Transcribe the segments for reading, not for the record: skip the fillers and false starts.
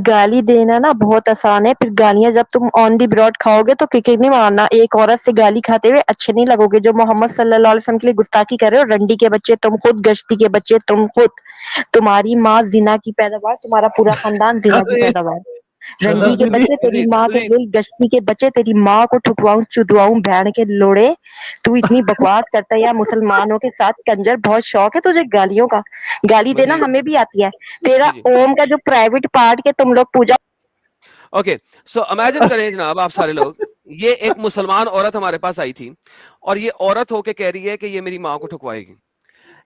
گالی دینا نا بہت آسان ہے، پھر گالیاں جب تم آن دی براڈ کھاؤ گے تو کک نہیں مارنا. ایک عورت سے گالی کھاتے ہوئے اچھے نہیں لگو گے. جو محمد صلی اللہ علیہ وسلم کے لیے گستاخی کر رہے ہو، رنڈی کے بچے تم خود، گشتی کے بچے تم خود، تمہاری ماں زنا کی پیداوار، تمہارا پورا خاندان زنا کی پیداوار. رنڈی کے بچے تیری ماں کے دل، گشتی کے بچے تیری ماں کو ٹھٹواؤں چدواؤں بھیڑ کے لوڑے. تو اتنی بکواس کرتا ہے یا مسلمانوں کے ساتھ کنجر. بہت شوق ہے تجھے گالیوں کا. گالی دینا مزید ہمیں بھی آتی ہے. تیرا جی جی اوم کا جو پرائیویٹ پارٹ کے تم لوگ پوجا. اوکے سو امیجن کریں جناب آپ سارے لوگ، یہ ایک مسلمان عورت ہمارے پاس آئی تھی اور یہ عورت ہو کے کہہ رہی ہے کہ یہ میری ماں کو ٹھکوائے گی.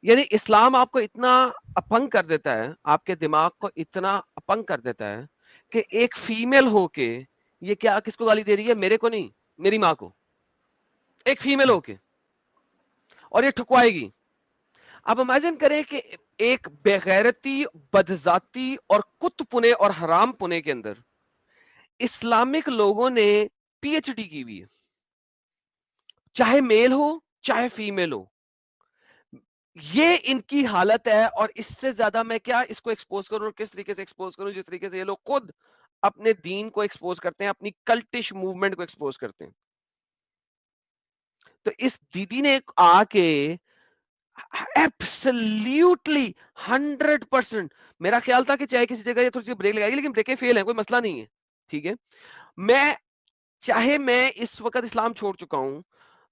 یعنی اسلام آپ کو اتنا اپنگ کر دیتا ہے، آپ کے دماغ کو اتنا اپنگ کر دیتا ہے کہ ایک فیمیل ہو کے یہ کیا کس کو گالی دے رہی ہے؟ میرے کو نہیں، میری ماں کو. ایک فیمیل ہو کے، اور یہ ٹھکوائے گی. اب امیجن کریں کہ ایک بےغیرتی، بدذاتی اور کت پنے اور حرام پنے کے اندر اسلامک لوگوں نے پی ایچ ڈی کی ہوئی ہے، چاہے میل ہو چاہے فیمیل ہو. یہ ان کی حالت ہے، اور اس سے زیادہ میں کیا اس کو ایکسپوز کروں اور کس طریقے سے ایکسپوز کروں، جس طریقے سے یہ لوگ خود اپنے دین کو ایکسپوز کرتے ہیں، اپنی کلٹش موومنٹ کو ایکسپوز کرتے ہیں. تو اس دیدی نے آ کے ایبسلیوٹلی 100%، میرا خیال تھا کہ چاہے کسی جگہ یہ تھوڑی سی بریک لگائے گی، لیکن بریکیں فیل ہیں، کوئی مسئلہ نہیں ہے، ٹھیک ہے. میں اس وقت اسلام چھوڑ چکا ہوں،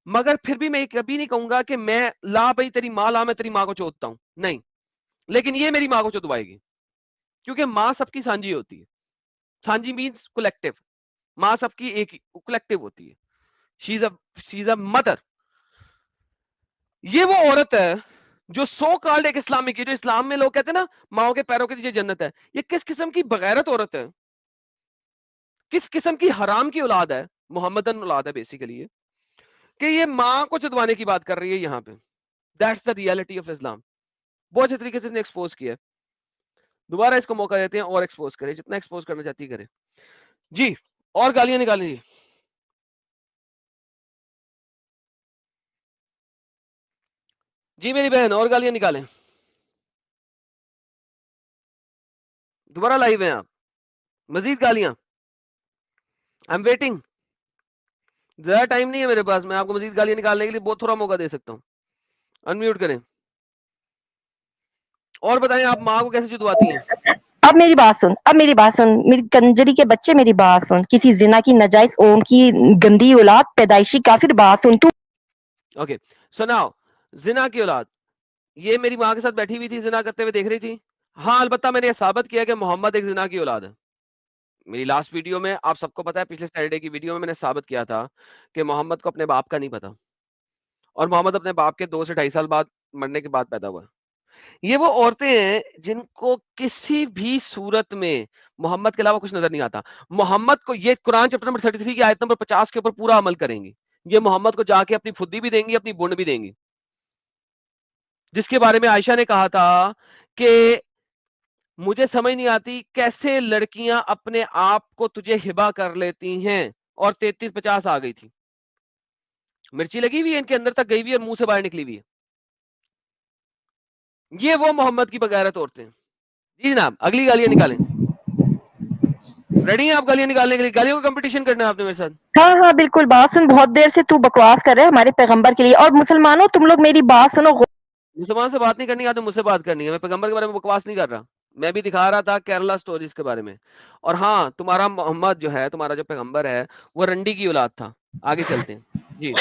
مگر پھر بھی میں کبھی نہیں کہوں گا کہ میں لا بھائی تیری ماں لا، میں تیری ماں کو چودتا ہوں، نہیں. لیکن یہ میری ماں کو چودوائے گی، کیونکہ ماں سب کی سانجی ہوتی ہے. سانجی مینس کولیکٹیو، ماں سب کی ایک کولیکٹیو ہوتی ہے. شی از اے مدر. یہ وہ عورت ہے جو سو کالڈ ایک اسلامک، جو اسلام میں لوگ کہتے ہیں نا ماؤں کے پیروں کے نیچے جنت ہے. یہ کس قسم کی بغیرت عورت ہے، کس قسم کی حرام کی اولاد ہے، محمدن اولاد ہے بیسیکلی، کہ یہ ماں کو چدوانے کی بات کر رہی ہے یہاں پہ. دیٹس دا ریالٹی آف اسلام. بہت اچھے طریقے سے ایکسپوز کیا ہے. دوبارہ اس کو موقع دیتے ہیں اور ایکسپوز کرے، جتنا ایکسپوز کرنا چاہتی کرے. جی اور گالیاں نکالیں جی. جی میری بہن اور گالیاں نکالیں. دوبارہ لائیو ہیں آپ، مزید گالیاں. I am waiting. زیادہ ٹائم نہیں ہے میرے پاس، میں آپ کو مزید گالیاں نکالنے کے لیے بہت تھوڑا موقع دے سکتا ہوں. انمیوٹ کریں اور بتائیں آپ ماں کو کیسے چدواتی ہیں. اب میری بات سن، میری کنجری کے بچے میری بات سن. کسی زنا کی نجائز اوم کی گندی اولاد، پیدائشی کافر، بات سن تو. اوکے سناؤ. زنا کی اولاد یہ میری ماں کے ساتھ بیٹھی ہوئی تھی، زنا کرتے ہوئے دیکھ رہی تھی. ہاں البتہ میں نے یہ ثابت کیا کہ محمد ایک زنا کی اولاد ہے. میری لاسٹ ویڈیو میں آپ سب کو پتا ہے، پچھلے سیٹرڈے کی ویڈیو میں نے ثابت کیا تھا کہ محمد کو اپنے باپ کا نہیں پتا، اور محمد اپنے باپ کے 2 سے 2.5 سال بعد مرنے کے بعد پیدا ہوا. یہ وہ عورتیں ہیں جن کو کسی بھی صورت میں محمد کے علاوہ کچھ نظر نہیں آتا. محمد کو یہ قرآن چیپٹر نمبر 33 کی آیت نمبر 50 کے اوپر پورا عمل کریں گی. یہ محمد کو جا کے اپنی پھدی بھی دیں گی، اپنی بنڈ بھی دیں گی، جس کے بارے میں عائشہ نے کہا تھا کہ مجھے سمجھ نہیں آتی کیسے لڑکیاں اپنے آپ کو تجھے ہبا کر لیتی ہیں، اور 33-50 آ گئی تھی. مرچی لگی ہوئی ہے ان کے اندر تک گئی ہوئی اور منہ سے باہر نکلی ہوئی ہے. یہ وہ محمد کی بغیرت عورتیں. جی جناب اگلی گالیاں نکالیں. ریڈی ہیں آپ گالیاں نکالنے کے لیے؟ گالیوں کا کمپٹیشن کرنا ہے آپ نے میرے ساتھ. ہاں ہاں بالکل. بات سن، بہت دیر سے تو بکواس کر رہے ہیں ہمارے پیغمبر کے لیے. اور مسلمانوں تم لوگ میری بات سنو. مسلمان سے بات نہیں کرنی ہے تو مجھ سے بات کرنی ہے. میں پیغمبر کے بارے میں بکواس نہیں کر رہا، میں بھی دکھا رہا تھا کیرلا سٹوریز کے بارے میں. اور ہاں تمہارا محمد جو ہے، تمہارا جو پیغمبر ہے، وہ رنڈی کی اولاد تھا. آگے چلتے ہیں جی.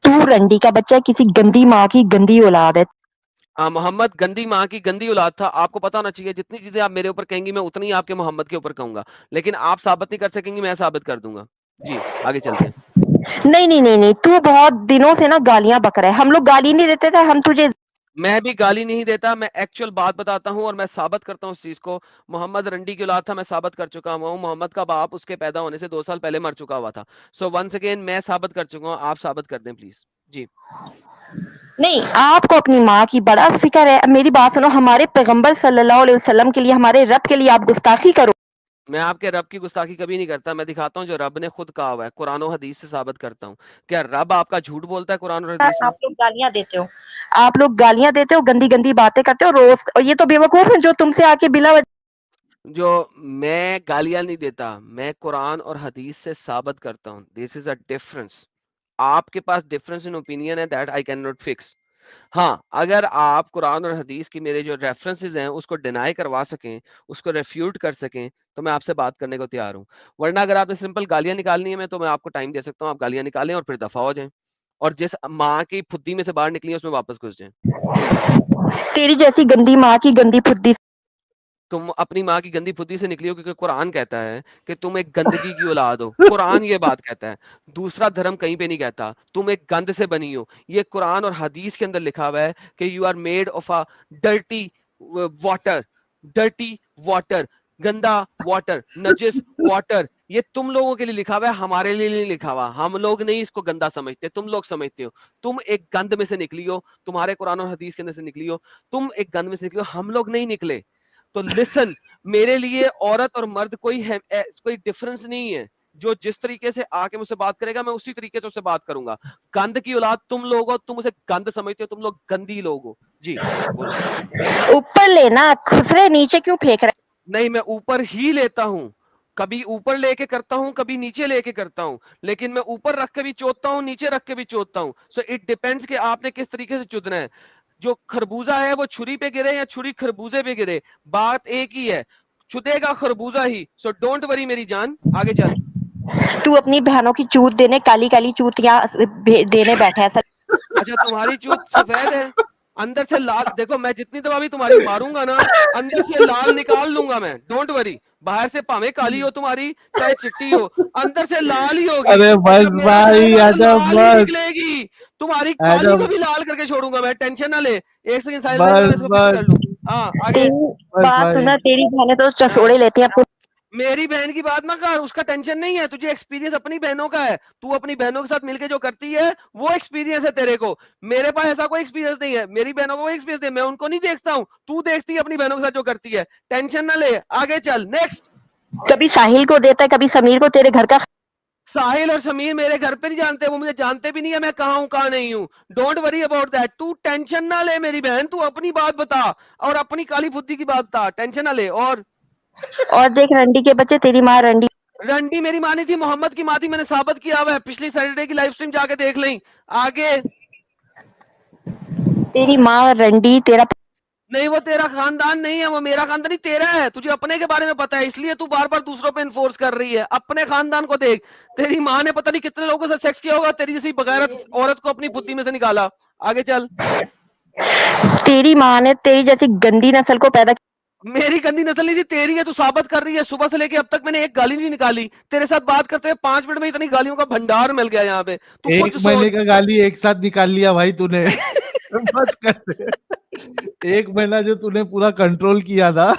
تو رنڈی کا بچہ کسی گندی ماں کی گندی اولاد ہے. محمد گندی ماں کی گندی اولاد تھا. آپ کو پتا ہونا چاہیے جتنی چیزیں آپ میرے اوپر کہیں گی میں اتنی ہی آپ کے محمد کے اوپر کہوں گا، لیکن آپ ثابت نہیں کر سکیں گی، میں ثابت کر دوں گا. جی آگے چلتے ہیں. نہیں نہیں نہیں نہیں، تو بہت دنوں سے نا گالیاں بک رہا ہے. ہم لوگ گالی نہیں دیتے تھے، ہم تجھے. میں بھی گالی نہیں دیتا، میں ایکچوئل بات بتاتا ہوں اور میں ثابت کرتا ہوں اس چیز کو. محمد رنڈی کی اولاد تھا، میں ثابت کر چکا ہوں. محمد کا باپ اس کے پیدا ہونے سے 2 سال پہلے مر چکا ہوا تھا. سو ونس اگین میں ثابت کر چکا ہوں، آپ ثابت کر دیں پلیز. جی نہیں، آپ کو اپنی ماں کی بڑا فکر ہے. میری بات سنو، ہمارے پیغمبر صلی اللہ علیہ وسلم کے لیے، ہمارے رب کے لیے آپ گستاخی کرو. میں آپ کے رب کی گستاخی کبھی نہیں کرتا. میں دکھاتا ہوں جو رب نے خود کہا ہوا ہے، قرآن و حدیث سے ثابت کرتا ہوں. کیا رب آپ کا جھوٹ بولتا ہے قرآن اور حدیث میں؟ آپ لوگ گالیاں دیتے ہو، آپ لوگ گالیاں دیتے ہو، گندی گندی باتیں کرتے ہو روز. اور یہ تو بے وقوف ہیں جو تم سے آ کے بلا جو میں گالیاں نہیں دیتا, میں قرآن اور حدیث سے ثابت کرتا ہوں. دس از اے ڈفرنس. آپ کے پاس ڈفرنس ان اوپینین ہے, that I can not fix. ہاں, اگر آپ قرآن اور حدیث کی میرے جو ریفرنسز ہیں اس کو ڈینائی کروا سکیں, اس کو ریفیوٹ کر سکیں, تو میں آپ سے بات کرنے کو تیار ہوں. ورنہ اگر آپ نے سمپل گالیاں نکالنی ہے میں, تو میں آپ کو ٹائم دے سکتا ہوں, آپ گالیاں نکالیں اور پھر دفع ہو جائیں, اور جس ماں کی پھدی میں سے باہر نکلی اس میں واپس گھس جائیں. تیری جیسی گندی ماں کی گندی پھدی. تم اپنی ماں کی گندی پھدی سے نکلی ہو, کیونکہ قرآن کہتا ہے کہ تم ایک گندگی کی اولاد ہو. قرآن یہ بات کہتا ہے, دوسرا دھرم کہیں پہ نہیں کہتا. تم ایک گند سے بنی ہو, یہ قرآن اور حدیث کے اندر لکھا ہوا ہے کہ you are made of a dirty water. Dirty water, گندا واٹر, نجس واٹر. یہ تم لوگوں کے لیے لکھا ہوا ہے, ہمارے لیے نہیں لکھا ہوا. ہم لوگ نہیں اس کو گندا سمجھتے, تم لوگ سمجھتے ہو. تم ایک گند میں سے نکلی ہو, تمہارے قرآن اور حدیث کے اندر سے نکلی ہو, تم ایک گند میں سے نکلی ہو, ہم لوگ نہیں نکلے. تو لسن, میرے لیے عورت اور مرد کوئی ڈفرنس نہیں ہے. جو جس طریقے سے آ کے مجھ سے بات کرے گا میں اسی طریقے سے اس سے بات کروں گا. گند کی اولاد تم لوگ ہو, تم اسے گند سمجھتے ہو, تم لوگ گندی لوگ ہو. جی بولو. اوپر لینا, خسرے نیچے کیوں پھینک رہے؟ نہیں, میں اوپر ہی لیتا ہوں, کبھی اوپر لے کے کرتا ہوں, کبھی نیچے لے کے کرتا ہوں, لیکن میں اوپر رکھ کے بھی چوتتا ہوں, نیچے رکھ کے بھی چوتتا ہوں. سو اٹ ڈیپینڈس کہ آپ نے کس طریقے سے چدنا ہے. جو خربوزہ ہے وہ چھری پہ گرے یا چھری خربوزے پہ گرے, بات ایک ہی ہے, چدے گا خربوزہ ہی. سو ڈونٹ وری میری جان, آگے چل. تو اپنی بہنوں کی چوت دینے, کالی کالی چوتیاں دینے بیٹھا ہے سر. اچھا, تمہاری چوت سفید ہے, اندر سے لال. دیکھو میں جتنی دفعہ بھی تمہاری ماروں گا نا, اندر سے لال نکال لوں گا میں, ڈونٹ وری. باہر سے پاویں کالی ہو تمہاری, چاہے چٹی ہو, اندر سے لال ہی ہوگی. ارے اور بس جب میرا ٹائم بھائی ہے تو ایڈم لال ہی بس نکلے گی. تمہاری کالی ایڈم کو بھی لال کر کے چھوڑوں گا میں, ٹینشن نہ لے. ایک سیکنڈ ساحل بھائی, ذرا میں بس اس کو فکس کر بس لوں. ہاں آگے. تیری بس بات بھائی سنا, تیری بہنیں تو ہاں, چسوڑے لیتی ہیں. میری بہن کی بات نہ کر, اس کا ٹینشن نہیں ہے, تجھے ایکسپیرینس اپنی بہنوں کا ہے. تو اپنی بہنوں کے ساتھ مل کے جو کرتی ہے وہ ایکسپیرینس ہے تیرے کو. میرے پاس ایسا کوئی ایکسپیرینس نہیں ہے, میری بہنوں کو کوئی ایکسپیرینس نہیں ہے, میں ان کو نہیں دیکھتا ہوں. تو دیکھتی ہے اپنی بہنوں کے ساتھ جو کرتی ہے, ٹینشن نہ لے, آگے چل. نیکسٹ. کبھی ساحل کو دیتا ہے, کبھی سمیر کو. تیرے گھر کا ساحل اور سمیر میرے گھر پہ نہیں جانتے, وہ مجھے جانتے بھی نہیں ہے میں کہاں ہوں کہاں نہیں ہوں. Don't worry about that. تو ٹینشن نہ لے میری بہن, تو اپنی بات بتا اور اپنی کالی پھدی کی بات بتا, ٹینشن نہ لے. اور دیکھ رنڈی کے بچے, تیری ماں رنڈی. رنڈی میری ماں نہیں تھی, محمد کی ماں تھی, میں نے ثابت کیا ہوا ہے. پچھلی سیٹرڈے کی لائف سٹریم جا کے دیکھ لیں. آگے. تیری ماں رنڈی, تیرا نہیں, وہ تیرا خاندان نہیں ہے, وہ میرا خاندان نہیں, تیرا ہے. تجھے اپنے کے بارے میں پتا ہے, اس لیے تو بار بار دوسروں پہ انفورس کر رہی ہے. اپنے خاندان کو دیکھ. تیری ماں نے پتہ نہیں کتنے لوگوں سے سیکس کیا ہوگا, تیری جیسی بغیرت عورت کو اپنی بدھی میں سے نکالا. آگے چل. تیری ماں نے تیری جیسی گندی نسل کو پیدا کیا. میری گندی نسل نہیں تھی, تیری ہے. تو ثابت کر رہی ہے, صبح سے لے کے اب تک میں نے ایک گالی نہیں نکالی. تیرے ساتھ بات کرتے ہوئے 5 منٹ میں اتنی گالیوں کا بھنڈار مل گیا یہاں پہ. تو ایک خود مہینے سوچ. کا گالی ایک ساتھ نکال لیا بھائی تو نے. بس کر دے. ایک مہینہ جو تو نے پورا کنٹرول کیا تھا,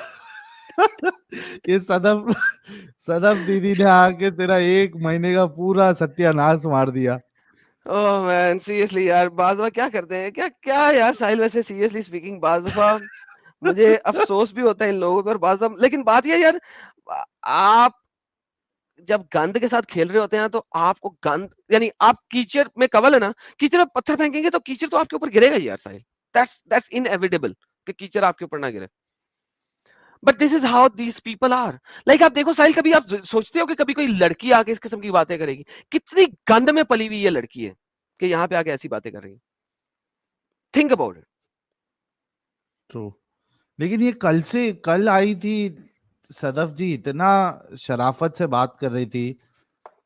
یہ صدف دیدی نے آ کے تیرا ایک مہینے کا پورا ستیہ ناش مار دیا. اوہ مین, سیریسلی یار, بعض دفعہ کیا کرتے ہیں, کیا یار ساحل, ویسے سیریسلی سپیکنگ بعض دفعہ مجھے افسوس بھی ہوتا ہے ان لوگوں پر بعض دفعہ. لیکن بات یہ یار, آپ جب گند کے ساتھ کھیل رہے ہوتے ہیں تو آپ کو گند, یعنی آپ کیچڑ میں کول ہے نا, کیچڑ میں پتھر پھینکیں گے تو کیچڑ تو آپ کے اوپر گرے گا یار ساحل. That's inevitable کہ کیچڑ آپ کے اوپر نہ گرے. But this is how these people are. Like آپ دیکھو ساحل, کبھی آپ سوچتے ہو کہ کبھی کوئی لڑکی آ کے اس قسم کی باتیں کرے گی؟ کتنی گند میں پلی ہوئی یہ لڑکی ہے کہ یہاں پہ آ کے ایسی باتیں کر رہی ہے. Think about it. تو لیکن یہ کل آئی تھی صدف جی, اتنا شرافت سے بات کر رہی تھی,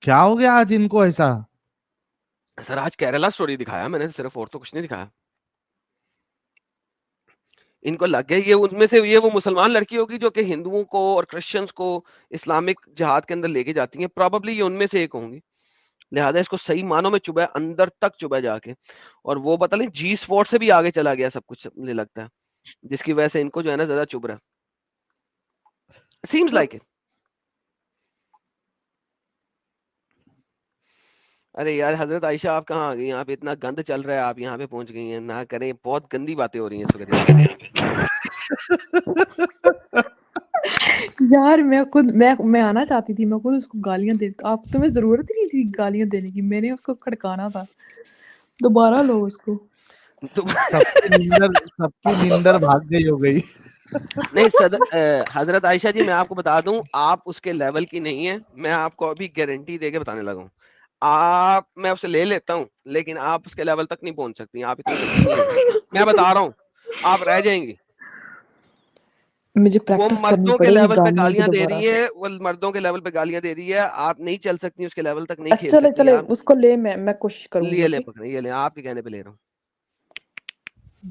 کیا ہو گیا آج ان کو ایسا؟ سر آج کیرلا سٹوری دکھایا میں نے صرف, اور تو کچھ نہیں دکھایا. ان کو لگ گیا یہ ان میں سے یہ وہ مسلمان لڑکی ہوگی جو کہ ہندوؤں کو اور کرسچنز کو اسلامک جہاد کے اندر لے کے جاتی ہیں. پروبیبلی یہ ان میں سے ایک ہوں گی, لہٰذا اس کو صحیح معنوں میں چبھا, اندر تک چبھا جا کے. اور وہ پتہ نہیں جی اسپورٹ سے بھی آگے چلا گیا سب کچھ, مجھے لگتا ہے, جس کی وجہ سے ان کو جو ہے نا زیادہ چبھ رہا ہے. Seems like it. ارے یار حضرت عائشہ, آپ کہاں آ گئی؟ یہاں پہ اتنا گند چل رہا ہے, آپ یہاں پہ پہنچ گئی ہیں. نہ کریں, بہت گندی باتیں ہو رہی ہیں اس وقت یہاں پہ. یار میں آنا چاہتی تھی, میں خود اس کو گالیاں دے, آپ تمہیں ضرورت ہی نہیں تھی گالیاں دینے کی, میں نے اس کو کھڑکانا تھا. دوبارہ لو اس کو. سب کی نیندر بھاگ گئی ہو گئی. نہیں حضرت عائشہ جی میں آپ کو بتا دوں آپ اس کے لیول کی نہیں ہے. میں آپ کو ابھی گارنٹی دے کے بتانے لگا ہوں. میں اسے لے لیتا ہوں لیکن آپ اس کے لیول تک نہیں پہنچ سکتی. آپ اتنی گندی نہیں ہے. میں بتا رہا ہوں آپ رہ جائیں گی. مجھے وہ پریکٹس کرنی مردوں کے پڑے گی لیول پہ گالیوں کی گالیاں دے دوبارہ رہی سے. ہے. وہ مردوں کے لیول پہ گالیاں دے رہی ہے. آپ نہیں چل سکتی اس کے لیول تک نہیں کھیل چلے سکتی. چلے آپ اس کو لے میں کوشش کروں گی. لیے لیں اوکے پکڑے یہ لیں آپ کے کہنے پہ لے رہا ہوں.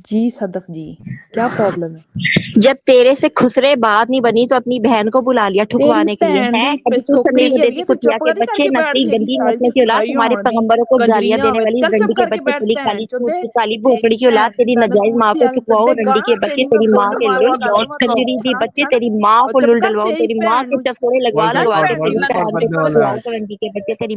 جی صدف جی کیا پرابلم ہے؟ جب تیرے سے خسرے بات نہیں بنی تو اپنی بہن کو بلا لیا تیری ٹھکوانے کے لیے بھین ہے. دی ابھی تو سوکڑی سننے جی کو ہگی دیتی ہے تو کتیا چپ کے کر بچے کے بیٹھ نسلی جائے گی گندی ساری نسل کی اولاد. تھائی تمہارے ہون دی پیغمبروں کو گالیاں کنجریاں دینے ہوئے. والی چل رنڈی چپ کے کر کے بچے بیٹھ تیری بہن کالی چودے کی کالی تیری بھوکڑی کی اولاد. بھین دی تیری لعنت نجائز ماں مورتی کو آگے چکواؤ. کتے رنڈی کے گانا بچے تیری میں تیری ماں کھوڑ کے مار لو. کے گل دوا کنجری دی چھڑ بچے چھڑ تیری ماں اور کو چپ لل کر ڈلواؤ. تیری تیری ماں بھین کے نو چسوڑے لگوا ورلڈ چل لگوا ریکارڈ کے بھین دی تیری ورلڈ لعنت ریکارڈ بہن کے بننے نکل والا ہے چکواؤ. آج. رنڈی کے بچے تیری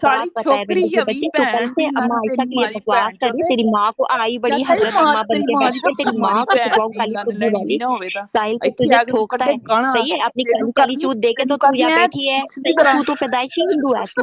سالی اوقات پتہ ہے. چھوکری رنڈی کے ہوئی بچے تو کل بھین سے دی اما لعنت عائشہ تیری کی یہ ماری بکواس بھین کر رہی. چودے تیری ماں کو آئی کیا بڑی تیری حضرت اما بن کے ماں دی بیٹھی ہے. کڈی تیری ماری ماں کو بھین چکواؤ دی کالی لن کھڈی لینی والی. نہ ہوے دا. ساحل تو ایتھے تجھے آ کے تو ٹھوکتا کڈے ہے. گانا صحیح ہے. اپنی تینوں کالی کالی کرنی چوت دے کے تینوں تو کرنی یہاں ہے بیٹھی ہے. سیدھی صحیح ہے. طرح. تو پیدائشی ہندو ہے. تو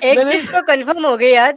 ایک میں نے چیز تو کنفرم ہو گئی آج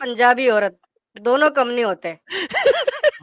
پنجابی عورت دونوں کم نہیں ہوتے.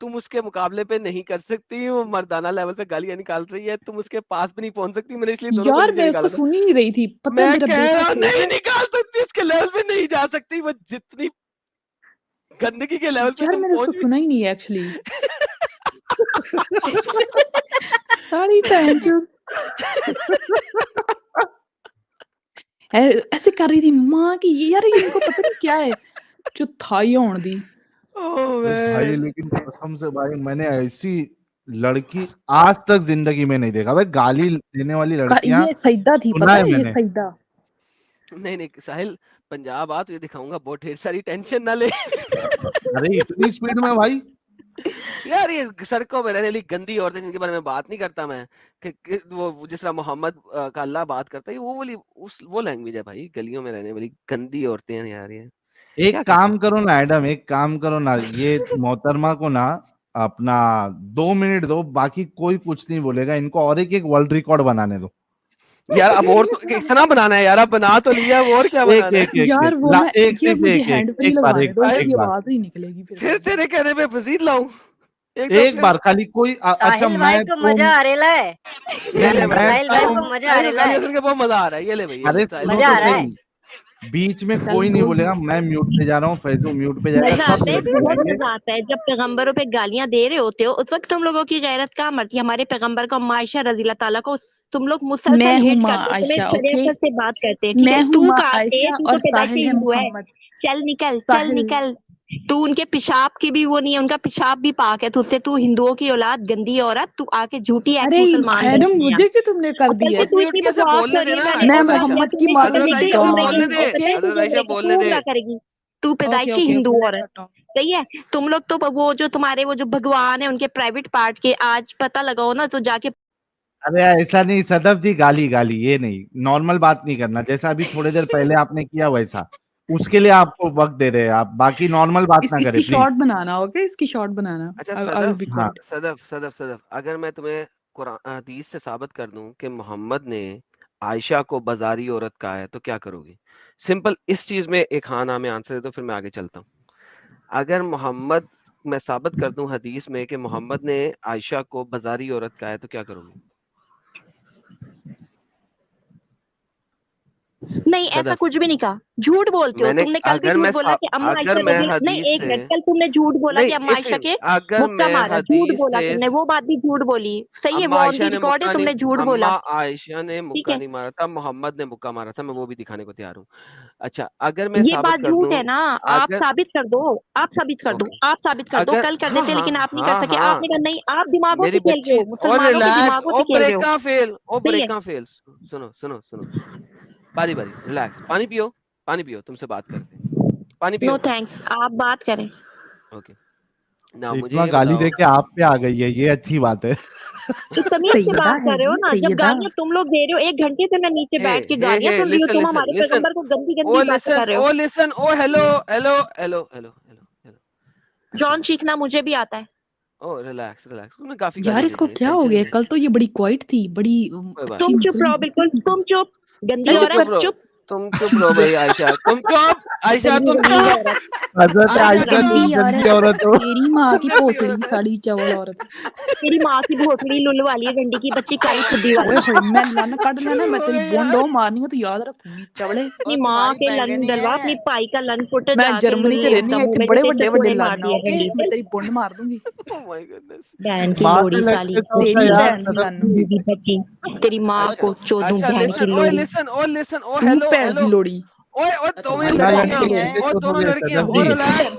تم اس کے مقابلے پہ نہیں کر سکتی. وہ مردانہ لیول پہ گالیاں نکال رہی ہے. تم اس کے پاس بھی نہیں پہنچ سکتی. میں نے اس لیے دونوں کو یار نیچے میں اس کو نکالا تھا. سن ہی نہیں رہی تھی. پتہ ہے میں میرا کہہ بیٹا رہا ہوں چھوٹا نہیں نکال سکتی. اس کے لیول پہ نہیں جا سکتی. وہ جتنی گندگی کے لیول پہ یار تم میں نے اس کو پہنچ بھی سنا ہی نہیں ہے ایکچولی. ساری بہن چود ایسے کر رہی تھی ماں کی. یار ان کو پتہ نہیں کیا ہے جو تھائی ہون دی. Oh بھائی man. لیکن قسم سے بھائی میں نے ایسی لڑکی آج تک زندگی میں نہیں دیکھا. بھائی گالی دینے والی لڑکیاں یہ سجدہ تھی سنا پتہ ہے ہے میں یہ نے. سجدہ. نہیں ساحل پنجاب آ تو یہ دکھاؤں گا. بہت ڈھیر ساری ٹینشن نہ لے. ارے اتنی اسپیڈ میں بھائی یار یہ سڑکوں میں رہنے والی گندی عورتیں جن کے بارے میں بات نہیں کرتا میں کہ وہ جس طرح محمد کا اللہ بات کرتا ہے وہ والی وہ لینگویج ہے بھائی. گلیوں میں رہنے والی گندی عورتیں ہیں یار. یہ ایک کیا کر کام سکتے کرو نا ایڈم ایک کام کرو نا یہ محترمہ کو نا اپنا 2 منٹ دو باقی کوئی کچھ نہیں بولے گا. ان کو اور ایک ورلڈ ریکارڈ بنانے دو. یار. اب اور تو اتنا بنانا ہے یار. اب بنا تو لیا اب اور کیا ایک بنانا ہے. ایک ایک یار وہ میں ایک یہ صرف مجھے ایک ایک ہینڈ فری ایک بار لگوانے دو. اس ایک کی بار آواز نہیں نکلے گی پھر پھر. تیرے کہنے پہ مزید لاؤں ایک بار خالی کوئی اچھا ساحل میں بھائی کو مزہ آ رہا ہے. یہ لے بھائی. ساحل بھائی کو مزہ آ ساحل کو رہا گالیاں ہے. سن کے بہت مزہ آ رہا ہے. یہ لے بھائی. یہ ارے لے ساحل سنو مزہ تو آ رہا ہے. صحیح بیچ میں چل کوئی نہیں بول. بولے گا. میں میوٹ پہ جا رہا ہوں. فیضو میوٹ پہ جائے گا. مزہ سب آتا ہے. میوٹ پہ بہت جائیں گے. مزہ آتا ہے جب پیغمبروں پہ گالیاں دے رہے ہوتے ہو. اس وقت تم لوگوں کی غیرت کہاں مرتی ہے. ہمارے پیغمبر کو اما عائشہ رضی اللہ تعالیٰ کو تم لوگ میں مسلسل ہوں ہیٹ ماں کرتے ہو. تمہیں عائشہ. اوکے شریعت سے بات کرتے ہیں. ٹھیک میں ہے. ہوں تو ماں کہاں سے ہے؟ عائشہ تو اور پیدائشی ساحل ہے ہندو ہے. محمد. چل نکل چل ساحل نکل. تو ان کے پیشاب کی بھی وہ نہیں ہے. ان کا پیشاب بھی پاک ہے. تجھ سے تو ہندوؤں کی اولاد گندی عورت. تو آ کے جھوٹی ایکس ارے مسلمان ایڈم بنتی ہے. مجھے کیوں تم نے کر اور دی کل ہے. سے ان تو میوٹ اتنی کیسے بکواس بولنے ہو رہی ہے. دینا. میں نے میں حضرت کہا عائشہ سامنے محمد کی تمہیں ماں تو کو حضرت دکھ نہیں گئی. عائشہ اب کو میں بولنے دے. اوکے حضرت عائشہ تو بولنے دے. پورا کرے گی. تو پیدائشی اوکے ہندو بولے عورت. کرتا ہوں. صحیح ہے. تم لوگ تو وہ جو تمہارے وہ جو بھگوان ہیں ان کے پرائیویٹ پارٹ کے آج پتہ لگاؤ نا تو جا کے. ارے ایسا نہیں صدف جی. گالی گالی یہ نہیں. نارمل بات نہیں کرنا. جیسا ابھی تھوڑی دیر پہلے آپ نے کیا ویسا. اس کے لیے آپ کو وقت دے رہے ہیں. آپ باقی نارمل بات نہ اس کریں کی پلیز. Short banana. اوکے اس کی شارٹ بنانا. اچھا I will be ہاں quiet. صدف اگر میں تمہیں قرآن حدیث سے ثابت کر دوں کہ محمد نے عائشہ کو بازاری عورت کہا ہے تو کیا کرو گی؟ سمپل اس چیز میں ایک ہاں نام آنسر دے دو پھر میں آگے چلتا ہوں. اگر محمد میں ثابت کر دوں حدیث میں کہ محمد نے عائشہ کو بازاری عورت کہا ہے تو کیا کرو گی؟ نہیں ایسا صدف کچھ بھی نہیں کہا. جھوٹ بولتے ہو. میں نے تم نے کل بھی جھوٹ بولا کہ اما اگر عائشہ میں رضی اللہ. نہیں حدیث ایک سے منٹ. کل تم نے جھوٹ بولا کہ اما عائشہ نہیں کے اگر مکہ میں مارا. جھوٹ حدیث بولا سے تم نے. وہ بات بھی جھوٹ بولی. صحیح ہے. وہ اما آن عائشہ دی نے ریکارڈ ہے. مکہ تم نہیں نے جھوٹ بولا. اما عائشہ نے ٹھیک مکہ ہے. نہیں مارا تھا. محمد نے مکہ مارا تھا. میں وہ بھی دکھانے کو تیار ہوں. اچھا اگر میں یہ ثابت بات کر جھوٹ دوں ہے نا. آپ اگر ثابت کر دو. آپ ثابت کر دو. اوکے آپ ثابت کر دو. اگر کل کر ہاں دیتے ہاں لیکن آپ نہیں کر ہاں سکے. ہاں آپ نے کہا نہیں آپ دماغوں میری سے کھیل رہے بچی ہو. اور مسلمانوں کے ریلیکس دماغوں او سے کھیل رہے ہو. بریکاں فیل او صحیح ہے. بریکاں فیل. سنو باری باری ریلیکس. پانی پیو پانی پیو تم سے بات کرتے ہیں. پانی نو پیو. تھینکس، آپ بات کریں. اوکے نا مجھے ریشما یہ گالی بتاؤ. دے کے آپ پہ آ گئی ہے، یہ اچھی بات ہے. تو تمیز سے سیدہ بات ہے کر رہے ہو جی، نا، جب سیدہ. گالیاں تم لوگ دے رہے ہو، 1 گھنٹے سے میں نیچے بیٹھ کے گالیاں سن رہی ہوں، تم ہمارے پیغمبر کو گندی گندی باتیں کر رہے ہو. ہیلو. جان سیکھنا مجھے بھی آتا ہے. Relax relax. تم نے کافی یار گالی اس دے کو دی، کیا ہو ٹینشن گیا؟ نہیں. کل تو یہ بڑی کوائٹ تھی، بڑی کوئی بات اچھی تم چپ مسلم. رہو، بالکل تم چپ، گندی چل چپ عورت کر. چپ. تم چپ رہو بھائی. عائشہ تم چپ. عائشہ گندی تم گندی چپ. عورت. حضرت عائشہ عائشہ چپ. گندی تم گندی عورت، عورت ہو. تیری ماں کی گندی پوتڑی عورت ہے. ساڑی چاول عورت. تیری ماں کی بھوسڑی لولو والی ہے، ڈنڈی کی بچی، کالی پھدی اوئے والی. ہوئے میں لن کٹ لینا، میں تیری اوئے بونڈو یار. مارنی ہے تو یاد رکھوں گی چوڑے. اپنی ماں کے لن ڈلوا، اپنی پائی کا لن پٹ میں جا کے جرمنی چ اس رہنی کا ہوں، منہ اتنے میں بڑے جو بڑے تیرے بڑے کوڑے مار لن دیا اوکے، ڈنڈی میں سے. تیری بونڈ مار دوں گی. Oh my goodness. بہن کی ماں لوڑی سے سالی، لڑکے تو تیری یار بہن کی صدف لن. کی بچی، تیری ماں کو چودوں اچھا بہن لسن. کی اوئے لوڑی. لسن. او لسن. او تو ہیلو پیڑ ہیلو. دی لوڑی. اوئے دونوں تو بنا بہن لڑکیاں. کی لڑکے لوڑی. کیسے او چھوٹو دونوں گے لڑکیاں. صدف او جی؟ ریلیکس.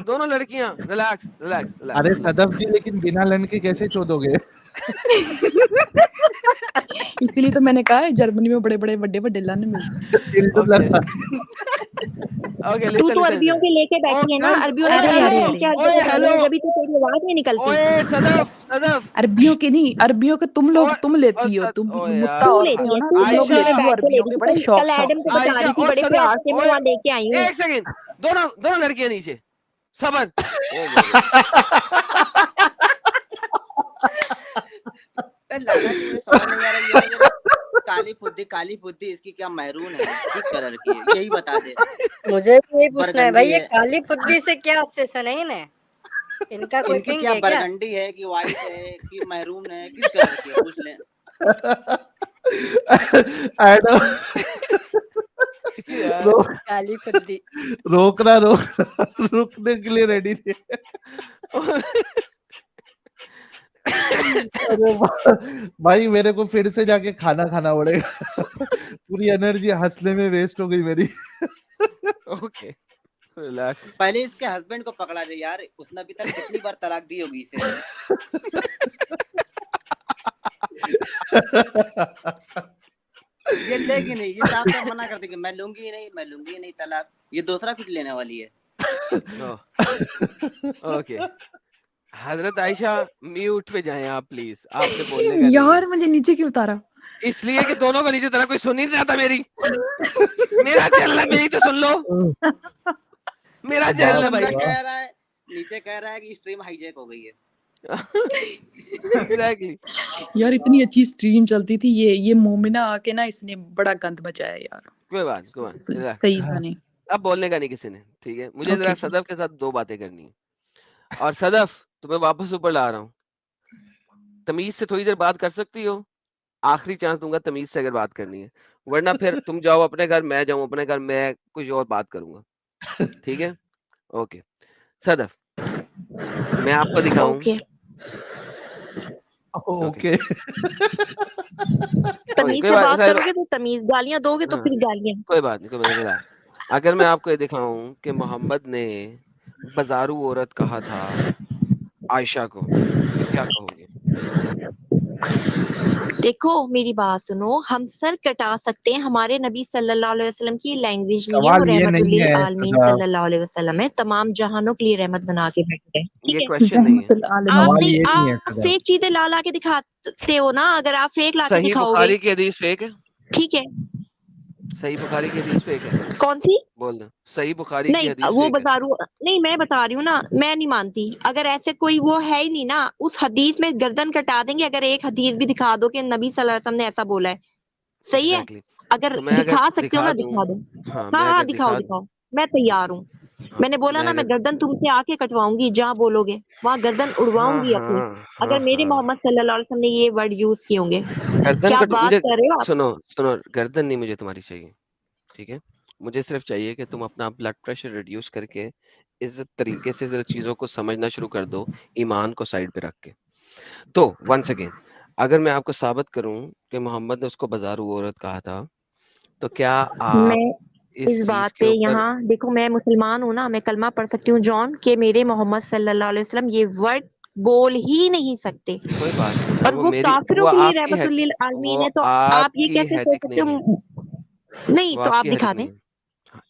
دونوں لڑکیاں ریلیکس ریلیکس ریلیکس. ارے صدف جی لیکن بنا لن کے کیسے چودو گے؟ اسی لیے تو میں نے کہا ہے جرمنی میں بڑے بڑے بڑے بڑے لن ملتے ہیں. Okay okay. تو لسن تو لسن. عربیوں کے لے کے بیٹھی ہے نا، عربیوں نے ارے تیرے ارے منہ ارے نیچے عربیوں اوئے کے ڈالے ہیلو. ہیں، جبھی تو تیری آواز نہیں نکلتی. اوئے صدف. عربیوں کے نہیں، عربیوں کے تم لوگ تم لیتی ہو، تم او متا یار. تو عورتیں لیتی ہو ہے، نا، تو تم لوگ چھتی پہ لیتی ہو بیٹھ کے عربیوں لیتی کے تھی. بڑے شوق کل شوق ایڈم سے. کو بتا عائشہ رہی تھی، اور بڑے صدف. پیار سے میں وہاں لے کے آئی ہوں. ایک سیکنڈ. دونوں لڑکیاں نیچے. صبر. او مائی گاڈ. لالا جی مجھے سمجھ نہیں آ رہا، یہ جو کالی پھدی اس کی کیا محرون ہے، کس کلر کی ہے یہی بتا دے. مجھے بھی یہی پوچھنا ہے بھائی، برگنڈی یہ ہے، کالی پھدی سے کیا آبسیشن ہے انہیں؟ ان کا کوئی ان کی کنگ کیا ہے کیا؟ برگنڈی ہے کہ وائٹ ہے کہ محرون ہے، کس کلر کی ہے پوچھ لیں. ایڈم یار. کالی پھدی. روکنا رکنے کے لیے ریڈی تھے. ارے بھائی میرے کو پھر سے جا کے کھانا پڑے گا، پوری انرجی ہنسنے میں ویسٹ ہو گئی میری. Okay relax. پہلے اس کے ہسبینڈ کو پکڑا جائے یار، اس نے ابھی تک کتنی بار طلاق دی ہوگی اسے. یہ لے گی نہیں، یہ صاحب صاحب منع کرتے کہ میں لوں گی ہی نہیں طلاق. یہ دوسرا کچھ لینے والی ہے. اوکے. حضرت عائشہ میوٹ پہ جائیں آپ پلیز، آپ نے بولنے کا نہیں یار ہے. مجھے نیچے کیوں اتارا؟ اس لیے کہ دونوں کا نیچے طرح کوئی سن ہی نہیں رہا تھا. میرا چینل ہے، میری تو سن لو. میرا چینل ہے بھائی. نیچے کہہ رہا ہے کہ اسٹریم ہائی جیک ہو گئی ہے. ایگزیکٹلی. یار اتنی اچھی اسٹریم چلتی تھی، یہ مومنہ آ کے نا اس نے بڑا گند مچایا یار. کوئی بات relax. صحیح تھا نہیں. اب بولنے کا نہیں کسی نے، ٹھیک ہے. مجھے ذرا اوکے صدف کے ساتھ 2 باتیں کرنی ہیں. اور صدف تمہیں واپس اوپر لا رہا ہوں، تمیز سے تھوڑی دیر بات کر سکتی ہو. آخری چانس دوں گا تمیز سے اگر بات کرنی ہے، ورنہ پھر تم جاؤ اپنے گھر، میں جاؤں اپنے گھر، میں کچھ اور بات کروں گا. ٹھیک ہے. اوکے صدف، میں آپ کو دکھاؤں. اوکے. اوکے تمیز سے بات کرو گے تو تمیز، گالیاں دو گے تو پھر گالیاں. کوئی بات نہیں، کوئی بات نہیں. اگر میں آپ کو یہ دکھاؤں کہ محمد نے بازارو عورت کہا تھا عائشہ کو، پھر کیا کہو گے؟ دیکھو میری بات سنو، ہم سر کٹا سکتے ہیں، ہمارے نبی صلی اللہ علیہ وسلم کی لینگویج نہیں ہے، وہ سوال یہ رحمت نہیں ہے للعالمین صلی اللہ علیہ وسلم ہے، تمام جہانوں کے لیے رحمت بنا کے بیٹھے ہیں. یہ ٹھیک ہے، کوشچن نہیں ہے. آپ سوال نہیں، یہ نہیں ہے آپ صدف. فیک چیزیں لا کے دکھاتے ہو نا. اگر آپ فیک لا کے صحیح دکھاؤ گے، بخاری کی حدیث فیک ہے. ٹھیک ہے. صحیح بخاری کی حدیث فیک ہے. کون سی؟ بول دیں صحیح بخاری کی نہیں حدیث وہ فیک ہے. بازارو نہیں، میں بتا رہی ہوں نا، میں نہیں مانتی. اگر ایسے کوئی وہ ہے ہی نہیں نا، اس حدیث میں گردن کٹا دیں گے. اگر ایک حدیث بھی دکھا دو کہ نبی صلی اللہ علیہ وسلم نے ایسا بولا ہے، صحیح ہے. ایگزیکٹلی. اگر تو میں اگر دکھا سکتے ہو دکھا نا دوں، دکھا دو. ہاں میں ہاں اگر دکھاؤ، میں تیار ہوں. میں نے بولا نا، میں گردن تم سے آ کے کٹواؤں گی، جہاں بولو گے وہاں گردن اڑواؤں گی اپنی. اگر میرے محمد صلی اللہ علیہ وسلم نے یہ ورڈ یوز کیے ہوں گے. گردن کیا کٹ، بات مجھے کر رہے ہو آپ؟ سنو گردن نہیں مجھے تمہاری چاہیے، ٹھیک ہے. مجھے صرف چاہیے کہ تم اپنا بلڈ پریشر ریڈیوس کر کے عزت طریقے سے چیزوں کو سمجھنا شروع کر دو، ایمان کو سائڈ پہ رکھ کے. تو ونس اگین، اگر میں آپ کو ثابت کروں کہ محمد نے اس کو بازارو عورت کہا تھا، تو کیا آپ میں اس چیز بات کے پہ اوپر یہاں دیکھو، میں مسلمان ہوں نا، میں کلمہ پڑھ سکتی ہوں جان کہ میرے محمد صلی اللہ علیہ وسلم یہ ورڈ بول ہی نہیں سکتے، کوئی بات نہیں. اور وہ کافروں کے لیے رحمت للعالمین ہے. تو آپ یہ کیسے سوچ سکتے ہو؟ نہیں وہ تو آپ آپ کی دکھا ہیڈک دیں. نہیں ہے.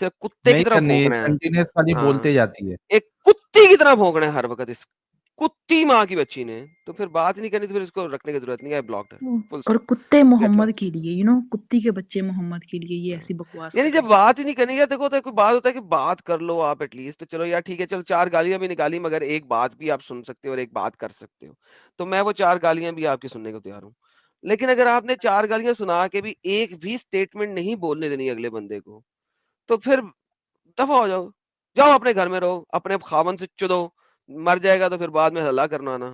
صرف کتے نہیں کی طرح کرنی ہے، بھونکنا ہے. کنٹینیوس والی ہاں بولتے جاتی ہے. ایک کتی کی طرح بھونکنا ہے ہر وقت اس کتی ماں کی بچی نے, تو پھر بات نہیں کرنی, تو پھر اس کو رکھنے کی ضرورت نہیں ہے, بلاکڈ ہے, فل اور اسٹاپ. کتے گیٹ محمد لاؤ. کے لیے کتی کے بچے محمد کے لیے یہ ایسی بکواس یعنی کر جب رہے ہیں. بات ہی نہیں کرنی ہے, دیکھو تو کوئی بات ہوتا ہے کہ بات کر لو آپ ایٹ لیسٹ, تو چلو یار ٹھیک ہے, چلو 4 گالیاں بھی نکالی مگر ایک بات بھی آپ سن سکتے ہو اور ایک بات کر سکتے ہو, تو میں وہ 4 گالیاں بھی آپ کی سننے کو تیار ہوں. لیکن اگر آپ نے 4 گالیاں سنا کے بھی ایک بھی اسٹیٹمنٹ نہیں بولنے دینی اگلے بندے کو, تو پھر دفع ہو جاؤ, جاؤ اپنے گھر میں رہو, اپنے خاون سے چدو, مر جائے گا تو پھر بعد میں ہلا کرنا نا.